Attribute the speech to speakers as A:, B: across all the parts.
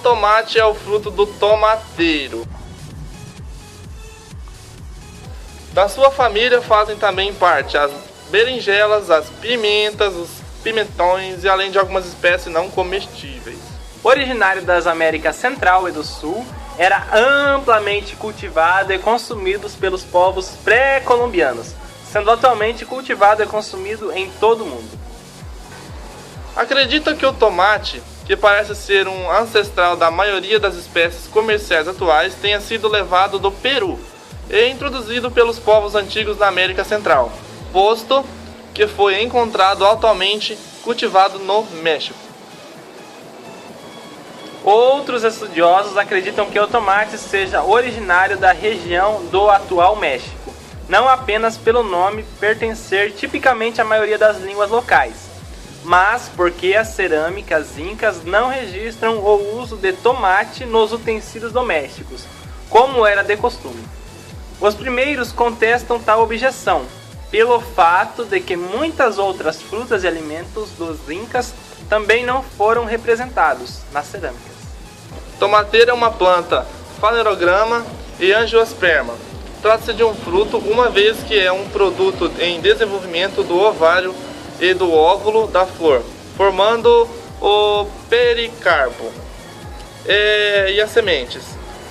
A: tomate é o fruto do tomateiro. Da sua família fazem também parte as berinjelas, as pimentas, os pimentões e além de algumas espécies não comestíveis.
B: Originário das Américas Central e do Sul, era amplamente cultivado e consumido pelos povos pré-colombianos, sendo atualmente cultivado e consumido em todo o mundo.
A: Acredita que o tomate, que parece ser um ancestral da maioria das espécies comerciais atuais, tenha sido levado do Peru e introduzido pelos povos antigos da América Central, posto que foi encontrado atualmente cultivado no México.
B: Outros estudiosos acreditam que o tomate seja originário da região do atual México, não apenas pelo nome pertencer tipicamente à maioria das línguas locais, mas porque as cerâmicas incas não registram o uso de tomate nos utensílios domésticos, como era de costume. Os primeiros contestam tal objeção, pelo fato de que muitas outras frutas e alimentos dos incas também não foram representados nas cerâmicas.
A: Tomateira é uma planta fanerograma e angiosperma. Trata-se de um fruto, uma vez que é um produto em desenvolvimento do ovário e do óvulo da flor, formando o pericarpo e as sementes,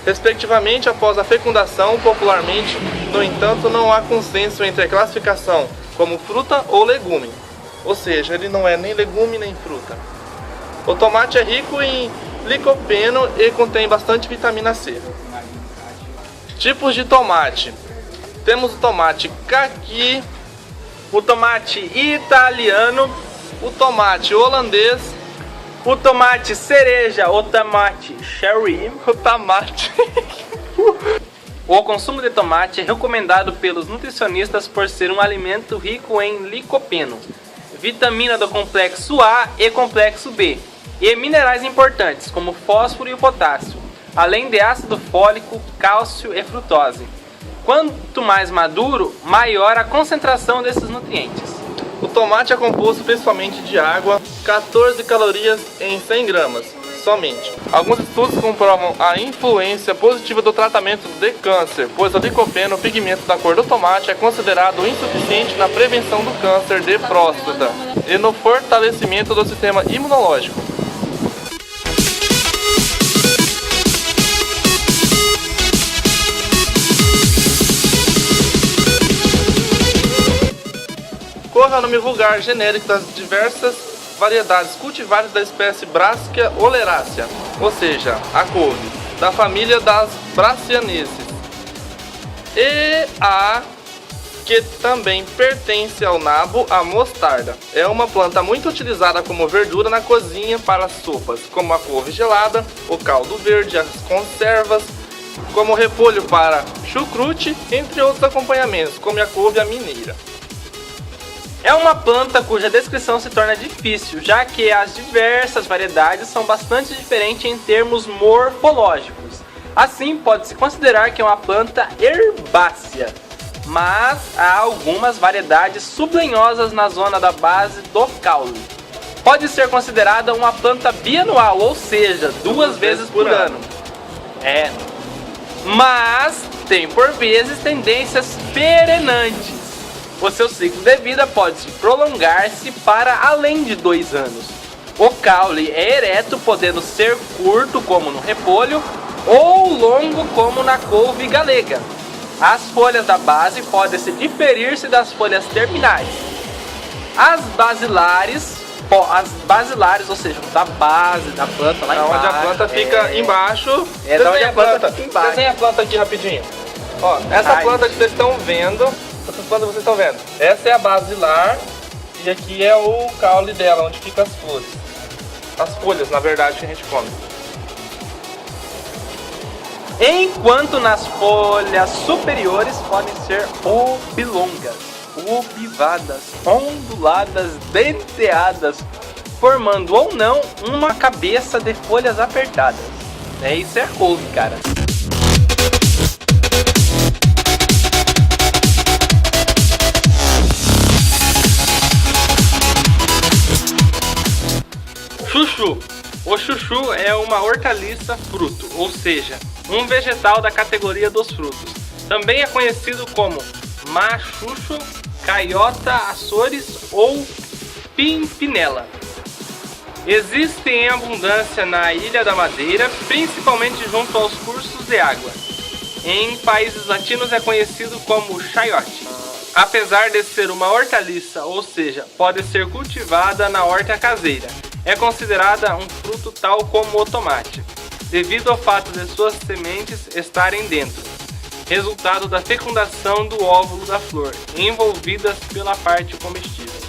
A: respectivamente após a fecundação. Popularmente, no entanto, não há consenso entre a classificação como fruta ou legume, ou seja, ele não é nem legume nem fruta. O tomate é rico em licopeno e contém bastante vitamina C. Tipos de tomate: temos o tomate caqui,
B: o tomate italiano,
A: o tomate holandês,
B: o tomate cereja, o tomate cherry,
A: o tomate.
B: O consumo de tomate é recomendado pelos nutricionistas por ser um alimento rico em licopeno, vitamina do complexo A e complexo B, e minerais importantes como fósforo e o potássio, além de ácido fólico, cálcio e frutose. Quanto mais maduro, maior a concentração desses nutrientes.
A: O tomate é composto principalmente de água, 14 calorias em 100 gramas, somente. Alguns estudos comprovam a influência positiva do tratamento de câncer, pois o licopeno, o pigmento da cor do tomate, é considerado insuficiente na prevenção do câncer de próstata e no fortalecimento do sistema imunológico. Corre o nome vulgar genérico das diversas variedades cultivares da espécie Brassica oleracea, ou seja, a couve, da família das Brassiaceae, e a que também pertence ao nabo, a mostarda. É uma planta muito utilizada como verdura na cozinha para sopas, como a couve gelada, o caldo verde, as conservas, como repolho para chucrute, entre outros acompanhamentos, como a couve à mineira.
B: É uma planta cuja descrição se torna difícil, já que as diversas variedades são bastante diferentes em termos morfológicos. Assim, pode-se considerar que é uma planta herbácea, mas há algumas variedades sublenhosas na zona da base do caule. Pode ser considerada uma planta bianual, ou seja, duas vezes por ano. Mas tem por vezes tendências perenantes. O seu ciclo de vida pode prolongar-se para além de 2 anos. O caule é ereto, podendo ser curto, como no repolho, ou longo, como na couve galega. As folhas da base podem se diferir-se das folhas terminais. As basilares, ou seja, da base da planta lá embaixo.
A: Onde a planta fica embaixo.
B: Da onde a planta fica embaixo.
A: Desenha a planta aqui rapidinho. Ó, essa planta que vocês estão vendo, essas plantas vocês estão vendo, essa é a basilar e aqui é o caule dela, onde fica as flores. As folhas, na verdade, que a gente come.
B: Enquanto nas folhas superiores podem ser oblongas, obivadas, onduladas, denteadas, formando ou não uma cabeça de folhas apertadas. Isso é a couve, cara.
A: Chuchu
B: O chuchu é uma hortaliça fruto, ou seja, um vegetal da categoria dos frutos. Também é conhecido como machucho, caiota, açores ou pimpinela. Existe em abundância na Ilha da Madeira, principalmente junto aos cursos de água. Em países latinos é conhecido como chayote. Apesar de ser uma hortaliça, ou seja, pode ser cultivada na horta caseira, é considerada um fruto tal como o tomate, devido ao fato de suas sementes estarem dentro, resultado da fecundação do óvulo da flor, envolvidas pela parte comestível.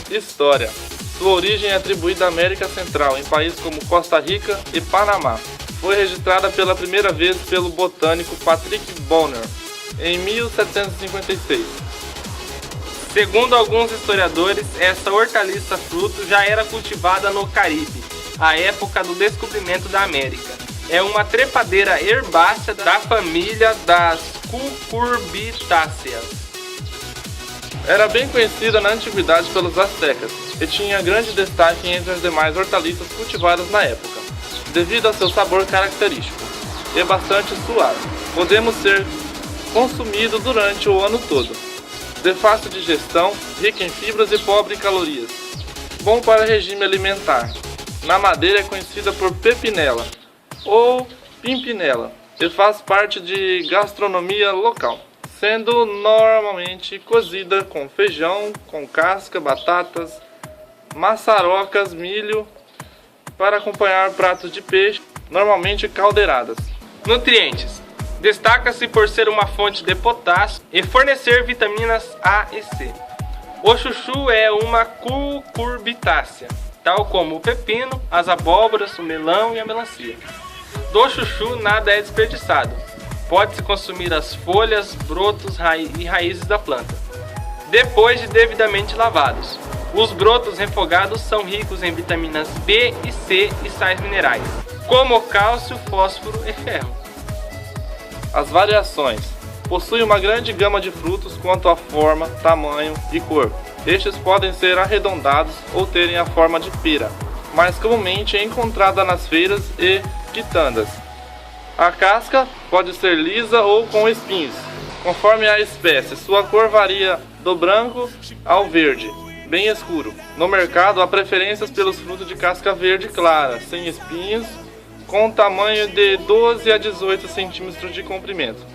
A: História. Sua origem é atribuída à América Central, em países como Costa Rica e Panamá. Foi registrada pela primeira vez pelo botânico Patrick Bonner, em 1756.
B: Segundo alguns historiadores, essa hortaliça fruto já era cultivada no Caribe, à época do descobrimento da América. É uma trepadeira herbácea da família das cucurbitáceas.
A: Era bem conhecida na antiguidade pelos astecas e tinha grande destaque entre as demais hortaliças cultivadas na época, devido ao seu sabor característico e bastante suave. Podemos ser consumido durante o ano todo. De fácil digestão, rica em fibras e pobre em calorias. Bom para regime alimentar. Na Madeira é conhecida por pepinela ou pimpinela e faz parte de gastronomia local, sendo normalmente cozida com feijão, com casca, batatas, maçarocas, milho, para acompanhar pratos de peixe, normalmente caldeiradas.
B: Nutrientes. Destaca-se por ser uma fonte de potássio e fornecer vitaminas A e C. O chuchu é uma cucurbitácea, tal como o pepino, as abóboras, o melão e a melancia. Do chuchu nada é desperdiçado. Pode-se consumir as folhas, brotos e raízes da planta, depois de devidamente lavados. Os brotos refogados são ricos em vitaminas B e C e sais minerais, como cálcio, fósforo e ferro.
A: As variações. Possui uma grande gama de frutos quanto à forma, tamanho e cor. Estes podem ser arredondados ou terem a forma de pera, mais comumente é encontrada nas feiras e quitandas. A casca pode ser lisa ou com espinhos. Conforme a espécie, sua cor varia do branco ao verde, bem escuro. No mercado, há preferências pelos frutos de casca verde clara, sem espinhos, com tamanho de 12 a 18 centímetros de comprimento.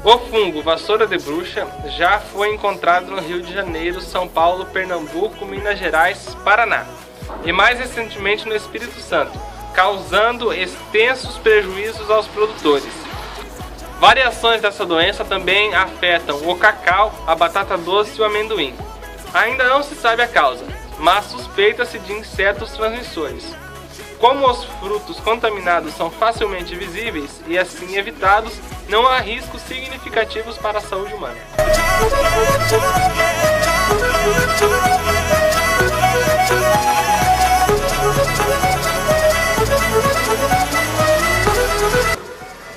B: O fungo vassoura de bruxa já foi encontrado no Rio de Janeiro, São Paulo, Pernambuco, Minas Gerais, Paraná e mais recentemente no Espírito Santo, causando extensos prejuízos aos produtores. Variações dessa doença também afetam o cacau, a batata doce e o amendoim. Ainda não se sabe a causa, mas suspeita-se de insetos transmissores. Como os frutos contaminados são facilmente visíveis e assim evitados, não há riscos significativos para a saúde humana.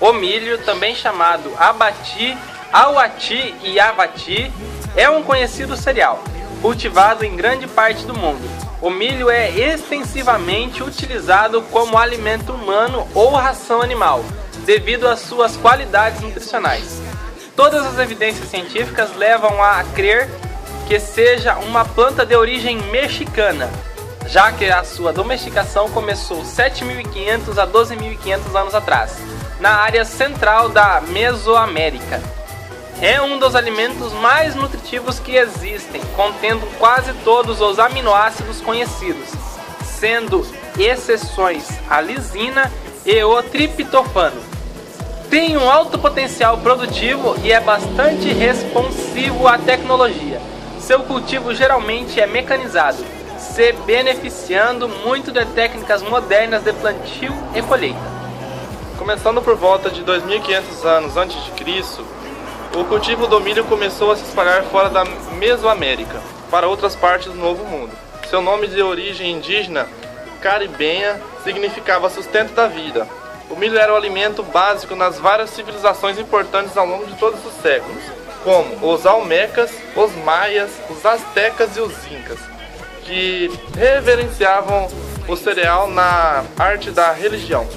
B: O milho, também chamado abati, auati e avati, é um conhecido cereal, cultivado em grande parte do mundo. O milho é extensivamente utilizado como alimento humano ou ração animal, devido às suas qualidades nutricionais. Todas as evidências científicas levam a crer que seja uma planta de origem mexicana, já que a sua domesticação começou 7.500 a 12.500 anos atrás, na área central da Mesoamérica. É um dos alimentos mais nutritivos que existem, contendo quase todos os aminoácidos conhecidos, sendo exceções a lisina e o triptofano. Tem um alto potencial produtivo e é bastante responsivo à tecnologia. Seu cultivo geralmente é mecanizado, se beneficiando muito de técnicas modernas de plantio e colheita.
A: Começando por volta de 2.500 anos antes de Cristo, o cultivo do milho começou a se espalhar fora da Mesoamérica, para outras partes do Novo Mundo. Seu nome de origem indígena, caribenha, significava sustento da vida. O milho era o alimento básico nas várias civilizações importantes ao longo de todos os séculos, como os Olmecas, os Maias, os Astecas e os Incas, que reverenciavam o cereal na arte da religião.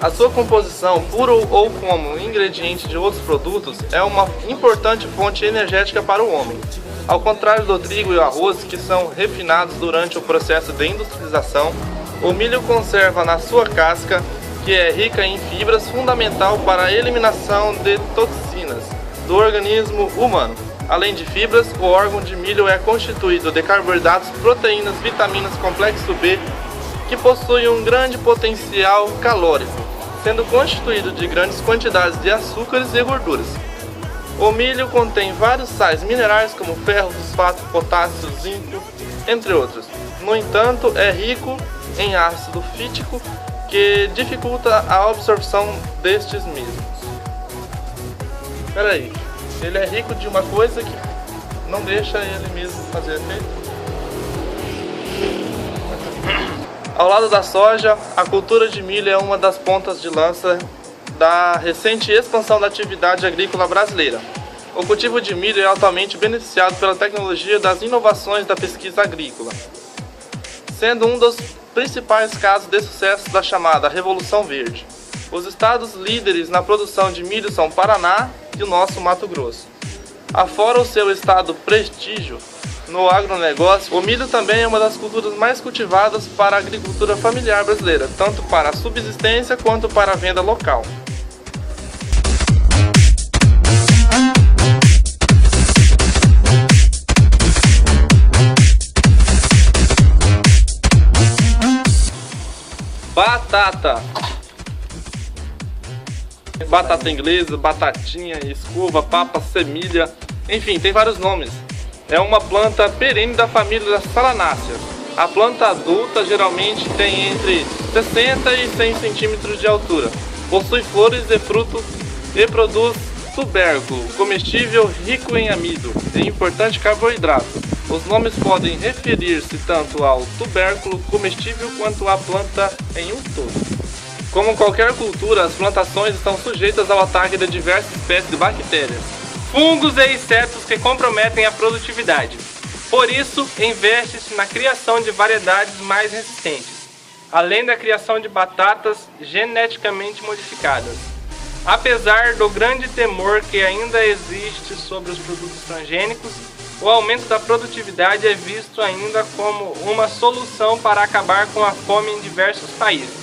A: A sua composição, puro ou como ingrediente de outros produtos, é uma importante fonte energética para o homem. Ao contrário do trigo e o arroz, que são refinados durante o processo de industrialização, o milho conserva na sua casca, que é rica em fibras, fundamental para a eliminação de toxinas do organismo humano. Além de fibras, o órgão de milho é constituído de carboidratos, proteínas, vitaminas, complexo B, que possuem um grande potencial calórico, sendo constituído de grandes quantidades de açúcares e gorduras. O milho contém vários sais minerais como ferro, fosfato, potássio, zinco, entre outros. No entanto, é rico em ácido fítico, que dificulta a absorção destes mesmos. Peraí, ele é rico de uma coisa que não deixa ele mesmo fazer efeito? Ao lado da soja, a cultura de milho é uma das pontas de lança da recente expansão da atividade agrícola brasileira. O cultivo de milho é altamente beneficiado pela tecnologia das inovações da pesquisa agrícola, sendo um dos principais casos de sucesso da chamada Revolução Verde. Os estados líderes na produção de milho são Paraná e o nosso Mato Grosso. Afora o seu estado prestígio no agronegócio, o milho também é uma das culturas mais cultivadas para a agricultura familiar brasileira, tanto para a subsistência quanto para a venda local. Batata. Batata inglesa, batatinha, escova, papa, semilha, enfim, tem vários nomes. É uma planta perene da família das Solanáceas. A planta adulta geralmente tem entre 60 e 100 centímetros de altura. Possui flores e fruto e produz tubérculo, comestível rico em amido e importante carboidrato. Os nomes podem referir-se tanto ao tubérculo comestível quanto à planta em um todo. Como qualquer cultura, as plantações estão sujeitas ao ataque de diversas espécies de bactérias, fungos e insetos que comprometem a produtividade. Por isso, investe-se na criação de variedades mais resistentes, além da criação de batatas geneticamente modificadas. Apesar do grande temor que ainda existe sobre os produtos transgênicos, o aumento da produtividade é visto ainda como uma solução para acabar com a fome em diversos países.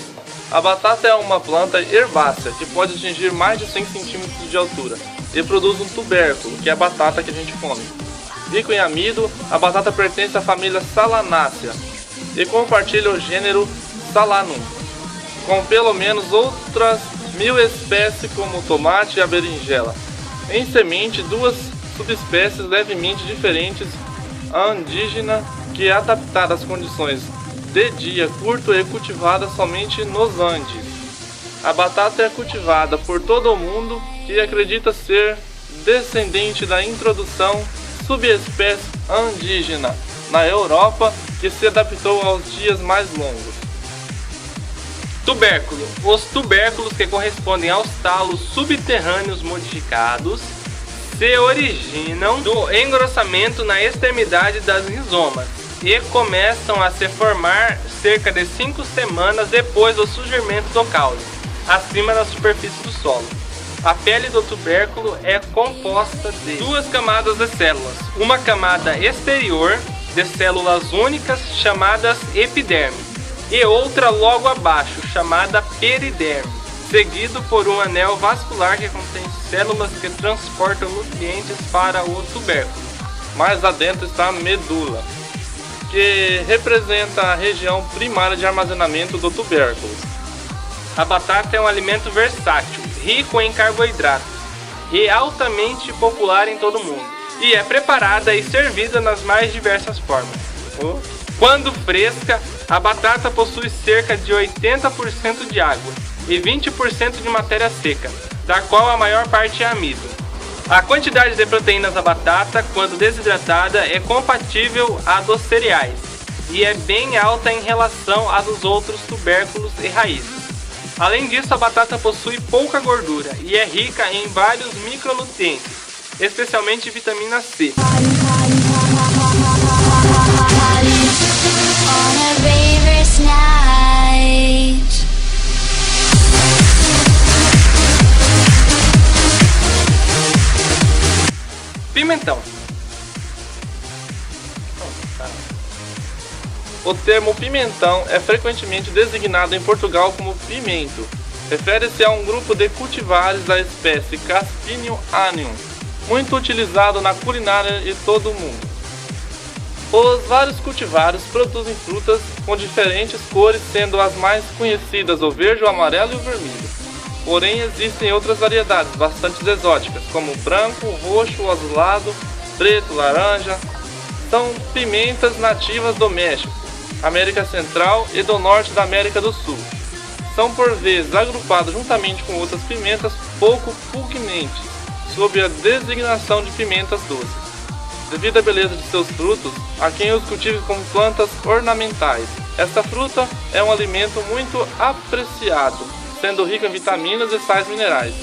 A: A batata é uma planta herbácea que pode atingir mais de 100 centímetros de altura e produz um tubérculo, que é a batata que a gente come. Rico em amido, a batata pertence à família Solanaceae e compartilha o gênero Solanum, com pelo menos outras 1000 espécies como o tomate e a berinjela. Em semente, duas subespécies levemente diferentes, a indígena, que é adaptada às condições de dia curto e cultivada somente nos Andes. A batata é cultivada por todo o mundo e acredita ser descendente da introdução subespécie indígena na Europa, que se adaptou aos dias mais longos. Tubérculo. Os tubérculos, que correspondem aos talos subterrâneos modificados, se originam do engrossamento na extremidade das rizomas e começam a se formar cerca de 5 semanas depois do surgimento do caule, acima da superfície do solo. A pele do tubérculo é composta de 2 camadas de células, uma camada exterior de células únicas chamadas epiderme e outra logo abaixo chamada periderme, seguido por um anel vascular que contém células que transportam nutrientes para o tubérculo. Mais adentro está a medula, que representa a região primária de armazenamento do tubérculo. A batata é um alimento versátil, rico em carboidratos e altamente popular em todo o mundo, e é preparada e servida nas mais diversas formas. Quando fresca, a batata possui cerca de 80% de água e 20% de matéria seca, da qual a maior parte é amido. A quantidade de proteínas da batata, quando desidratada, é compatível à dos cereais e é bem alta em relação à dos outros tubérculos e raízes. Além disso, a batata possui pouca gordura e é rica em vários micronutrientes, especialmente vitamina C.
C: On a river now.
B: pimentão.
A: O termo pimentão é frequentemente designado em Portugal como pimento. Refere-se a um grupo de cultivares da espécie Caspinium annuum, muito utilizado na culinária de todo o mundo. Os vários cultivares produzem frutas com diferentes cores, sendo as mais conhecidas o verde, o amarelo e o vermelho. Porém, existem outras variedades bastante exóticas, como o branco, o roxo, o azulado, preto, laranja. São pimentas nativas do México, América Central e do Norte da América do Sul. São por vezes agrupadas juntamente com outras pimentas pouco pungentes, sob a designação de pimentas doces. Devido à beleza de seus frutos, há quem os cultive como plantas ornamentais. Esta fruta é um alimento muito apreciado, sendo rico em vitaminas e sais minerais.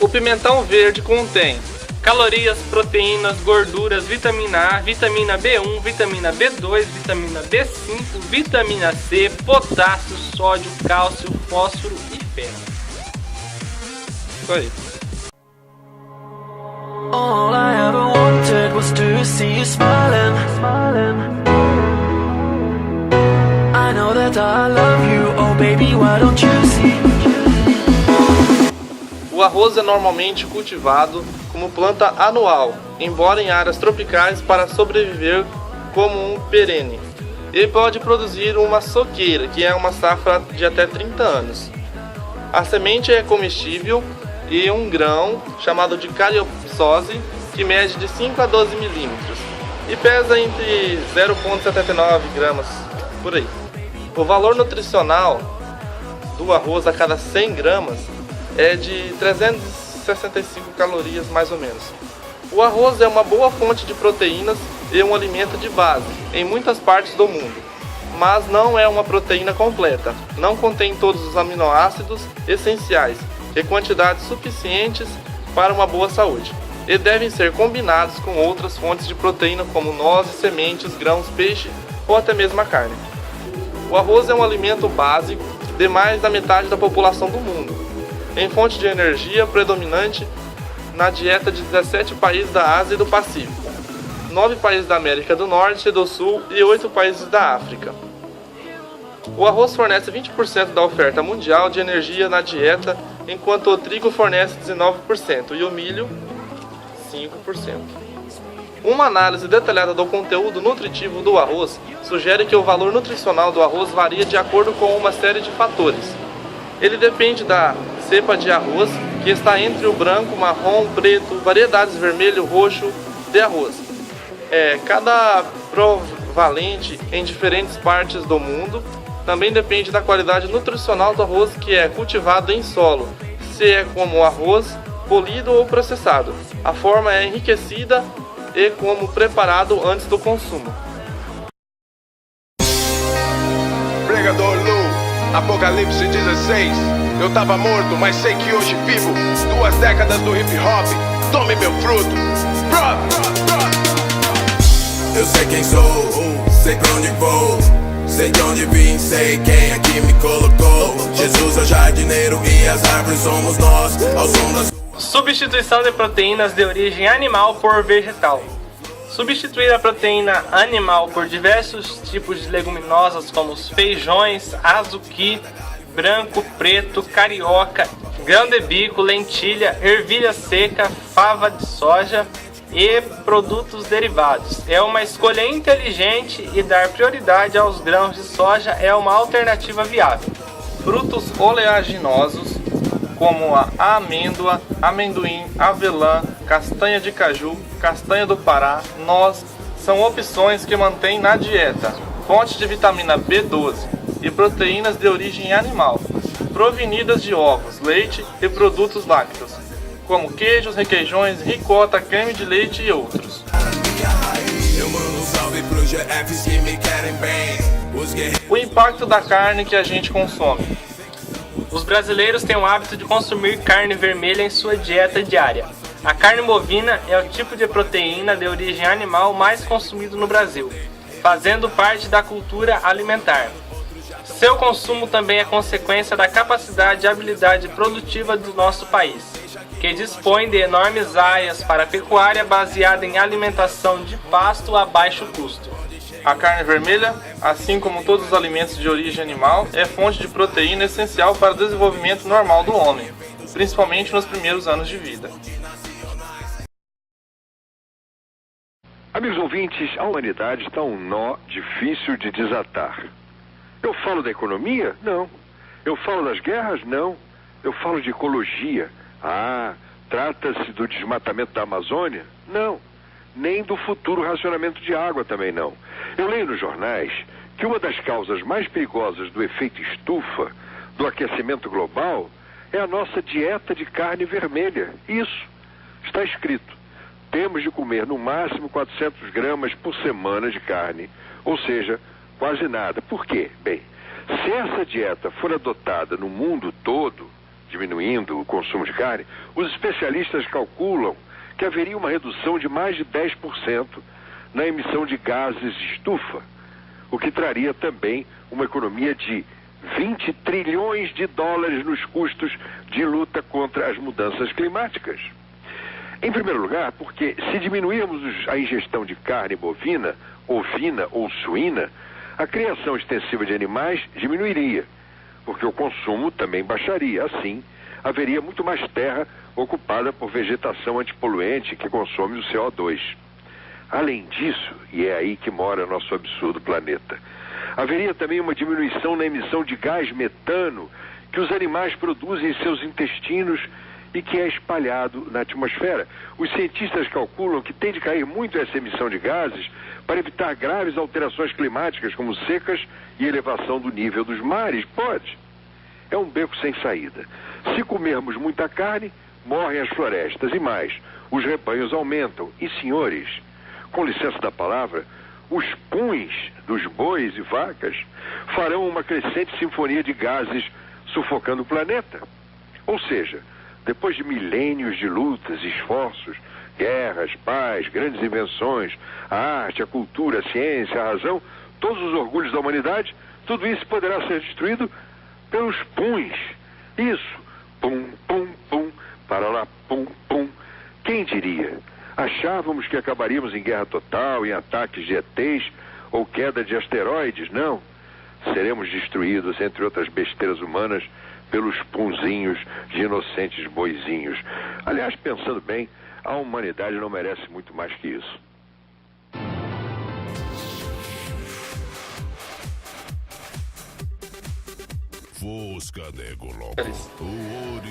A: O pimentão verde contém
B: calorias, proteínas, gorduras, vitamina A, vitamina B1, vitamina B2, vitamina B5, vitamina C, potássio, sódio, cálcio, fósforo e ferro.
A: Isso aí.
C: All I ever wanted was to see you smiling. I know that I love you, oh baby, why don't you see?
A: O arroz é normalmente cultivado como planta anual, embora em áreas tropicais para sobreviver como um perene. Ele pode produzir uma soqueira, que é uma safra de até 30 anos. A semente é comestível e um grão, chamado de cariopsose, que mede de 5 a 12 milímetros e pesa entre 0,79 gramas, por aí. O valor nutricional do arroz a cada 100 gramas é de 365 calorias, mais ou menos. O arroz é uma boa fonte de proteínas e um alimento de base em muitas partes do mundo, mas não é uma proteína completa. Não contém todos os aminoácidos essenciais e quantidades suficientes para uma boa saúde, e devem ser combinados com outras fontes de proteína como nozes, sementes, grãos, peixe ou até mesmo a carne. O arroz é um alimento básico de mais da metade da população do mundo, em fonte de energia predominante na dieta de 17 países da Ásia e do Pacífico, 9 países da América do Norte e do Sul e 8 países da África. O arroz fornece 20% da oferta mundial de energia na dieta, enquanto o trigo fornece 19% e o milho 5%. Uma análise detalhada do conteúdo nutritivo do arroz sugere que o valor nutricional do arroz varia de acordo com uma série de fatores. Ele depende da cepa de arroz, que está entre o branco, marrom, preto, variedades vermelho, roxo de arroz. Cada provalente em diferentes partes do mundo. Também depende da qualidade nutricional do arroz que é cultivado em solo, se é como arroz polido ou processado. A forma é enriquecida e como preparado antes do consumo.
D: Pregador Lu, Apocalipse 16. Eu tava morto, mas sei que hoje vivo. 2 décadas do hip hop, tome meu fruto.
E: Eu sei quem sou, sei pra onde vou. Sei de onde vim, sei quem aqui me colocou. Jesus é o jardineiro e as árvores somos nós. Ao som das...
B: Substituição de proteínas de origem animal por vegetal. Substituir a proteína animal por diversos tipos de leguminosas como os feijões, azuki, branco, preto, carioca, grão de bico, lentilha, ervilha seca, fava de soja e produtos derivados. É uma escolha inteligente e dar prioridade aos grãos de soja é uma alternativa viável.
A: Frutos oleaginosos como a amêndoa, amendoim, avelã, castanha de caju, castanha do Pará, noz, são opções que mantêm na dieta fontes de vitamina B12 e proteínas de origem animal, provenidas de ovos, leite e produtos lácteos, como queijos, requeijões, ricota, creme de leite e outros.
E: Eu mando um salve pros GFs que me querem bem. Os guerreiros...
A: O impacto da carne que a gente consome.
B: Os brasileiros têm o hábito de consumir carne vermelha em sua dieta diária. A carne bovina é o tipo de proteína de origem animal mais consumido no Brasil, fazendo parte da cultura alimentar. Seu consumo também é consequência da capacidade e habilidade produtiva do nosso país. que dispõe de enormes áreas para pecuária baseada em alimentação de pasto a baixo custo.
A: A carne vermelha, assim como todos os alimentos de origem animal, é fonte de proteína essencial para o desenvolvimento normal do homem, principalmente nos primeiros anos de vida.
F: Amigos ouvintes, a humanidade está um nó difícil de desatar. Eu falo da economia? Não. Eu falo das guerras? Não. Eu falo de ecologia. Trata-se do desmatamento da Amazônia? Não. Nem do futuro racionamento de água também não. Eu leio nos jornais que uma das causas mais perigosas do efeito estufa, do aquecimento global, é a nossa dieta de carne vermelha. Isso. Está escrito. Temos de comer no máximo 400 gramas por semana de carne, ou seja, quase nada. Por quê? Bem, se essa dieta for adotada no mundo todo, diminuindo o consumo de carne, os especialistas calculam que haveria uma redução de mais de 10% na emissão de gases de estufa, o que traria também uma economia de 20 trilhões de dólares nos custos de luta contra as mudanças climáticas. Em primeiro lugar, porque se diminuirmos a ingestão de carne bovina, ovina ou suína, a criação extensiva de animais diminuiria, porque o consumo também baixaria. Assim, haveria muito mais terra ocupada por vegetação antipoluente que consome o CO2. Além disso, e é aí que mora nosso absurdo planeta, haveria também uma diminuição na emissão de gás metano que os animais produzem em seus intestinos e que é espalhado na atmosfera. Os cientistas calculam que tem de cair muito essa emissão de gases para evitar graves alterações climáticas como secas e elevação do nível dos mares. Pode. É um beco sem saída. Se comermos muita carne, morrem as florestas e mais, os rebanhos aumentam. E, senhores, com licença da palavra, os puns dos bois e vacas farão uma crescente sinfonia de gases sufocando o planeta. Ou seja, depois de milênios de lutas e esforços, guerras, paz, grandes invenções, a arte, a cultura, a ciência, a razão, todos os orgulhos da humanidade, tudo isso poderá ser destruído pelos puns. Isso. Pum, pum, pum, para lá, pum, pum. Quem diria? Achávamos que acabaríamos em guerra total, em ataques de ETs ou queda de asteroides. Não. Seremos destruídos, entre outras besteiras humanas, pelos punzinhos de inocentes boizinhos. Aliás, pensando bem, a humanidade não merece muito mais que isso.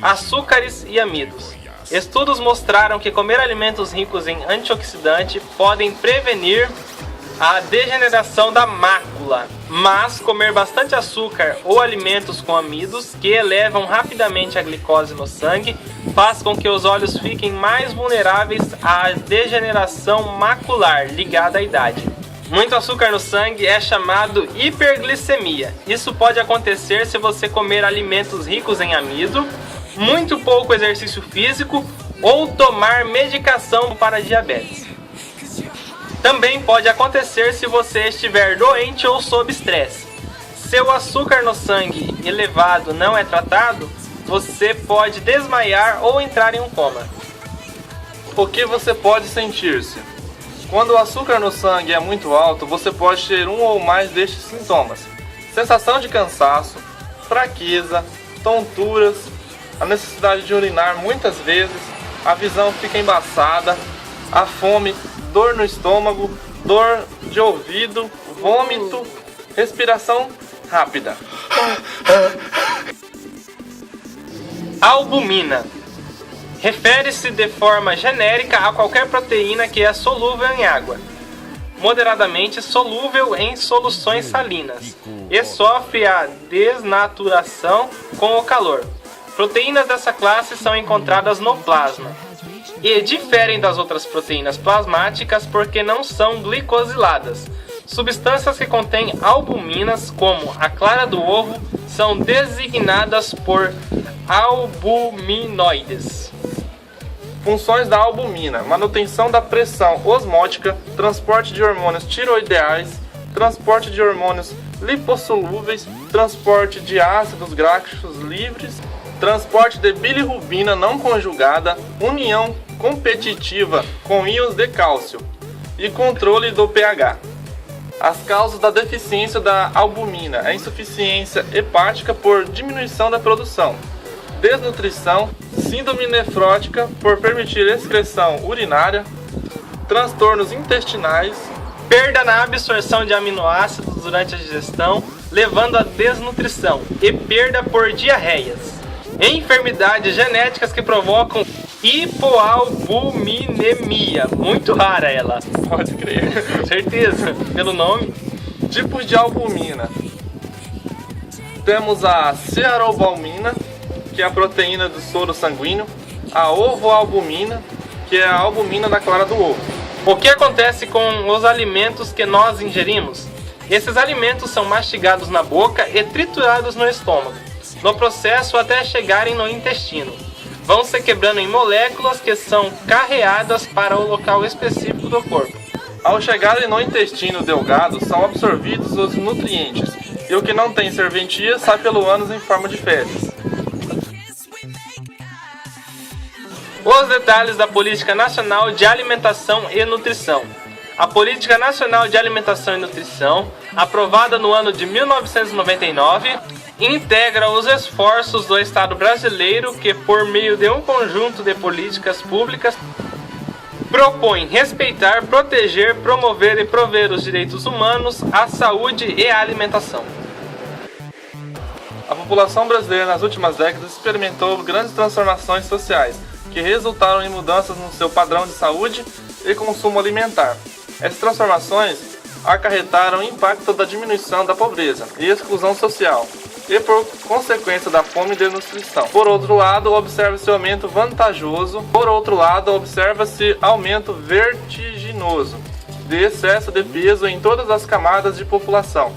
B: Açúcares e amidos. Estudos mostraram que comer alimentos ricos em antioxidante podem prevenir a degeneração da mácula, mas comer bastante açúcar ou alimentos com amidos que elevam rapidamente a glicose no sangue faz com que os olhos fiquem mais vulneráveis à degeneração macular ligada à idade. Muito açúcar no sangue é chamado hiperglicemia. Isso pode acontecer se você comer alimentos ricos em amido, muito pouco exercício físico ou tomar medicação para diabetes. Também pode acontecer se você estiver doente ou sob estresse. Se o açúcar no sangue elevado não é tratado, você pode desmaiar ou entrar em um coma.
A: O que você pode sentir-se? Quando o açúcar no sangue é muito alto, você pode ter um ou mais destes sintomas: sensação de cansaço, fraqueza, tonturas, a necessidade de urinar muitas vezes, a visão fica embaçada, a fome, dor no estômago, dor de ouvido, vômito, respiração rápida.
B: Albumina. Refere-se de forma genérica a qualquer proteína que é solúvel em água, moderadamente solúvel em soluções salinas e sofre a desnaturação com o calor. Proteínas dessa classe são encontradas no plasma e diferem das outras proteínas plasmáticas porque não são glicosiladas. Substâncias que contêm albuminas, como a clara do ovo, são designadas por albuminoides.
A: Funções da albumina: manutenção da pressão osmótica, transporte de hormônios tiroideais, transporte de hormônios lipossolúveis, transporte de ácidos graxos livres, transporte de bilirrubina não conjugada, união competitiva com íons de cálcio e controle do pH. As causas da deficiência da albumina é insuficiência hepática por diminuição da produção, desnutrição, síndrome nefrótica por permitir excreção urinária, transtornos intestinais,
B: perda na absorção de aminoácidos durante a digestão, levando à desnutrição e perda por diarreias. Enfermidades genéticas que provocam hipoalbuminemia, muito rara ela.
A: pode crer.
B: Certeza, pelo nome.
A: Tipos de albumina. Temos a cereobalmina, que é a proteína do soro sanguíneo, a ovoalbumina, que é a albumina da clara do ovo.
B: O que acontece com os alimentos que nós ingerimos? Esses alimentos são mastigados na boca e triturados no estômago, no processo até chegarem no intestino. Vão se quebrando em moléculas que são carreadas para o local específico do corpo.
A: Ao chegarem no intestino delgado, são absorvidos os nutrientes, e o que não tem serventia sai pelo ânus em forma de fezes.
B: Os detalhes da Política Nacional de Alimentação e Nutrição. A Política Nacional de Alimentação e Nutrição, aprovada no ano de 1999, integra os esforços do Estado brasileiro que, por meio de um conjunto de políticas públicas, propõe respeitar, proteger, promover e prover os direitos humanos, a saúde e a alimentação.
A: A população brasileira nas últimas décadas experimentou grandes transformações sociais, que resultaram em mudanças no seu padrão de saúde e consumo alimentar. Essas transformações acarretaram o impacto da diminuição da pobreza e exclusão social, e por consequência da fome e desnutrição. Por outro lado, observa-se aumento vertiginoso de excesso de peso em todas as camadas de população.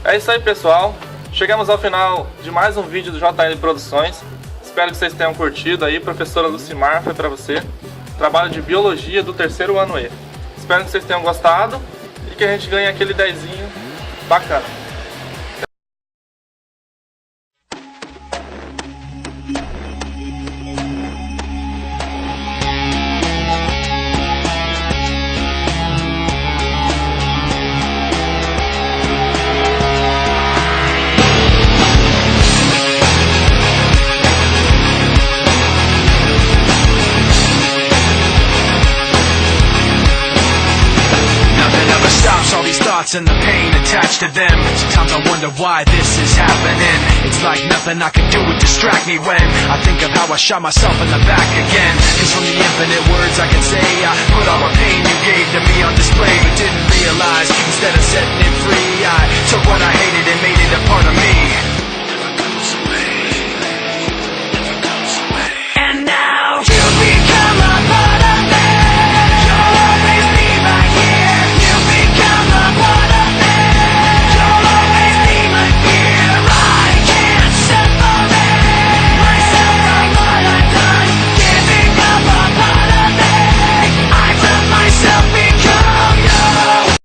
A: É isso aí, pessoal. Chegamos ao final de mais um vídeo do JL Produções. Espero que vocês tenham curtido aí. Professora Lucimar, foi pra você. Trabalho de Biologia do 3º ano E. Espero que vocês tenham gostado e que a gente ganhe aquele 10zinho bacana.
G: And the pain attached to them. Sometimes I wonder why this is happening. It's like nothing I can do would distract me when I think of how I shot myself in the back again. Cause from the infinite words I can say, I put all the pain you gave to me on display, but didn't realize instead of setting it free, I took what I hated and made it a part of me.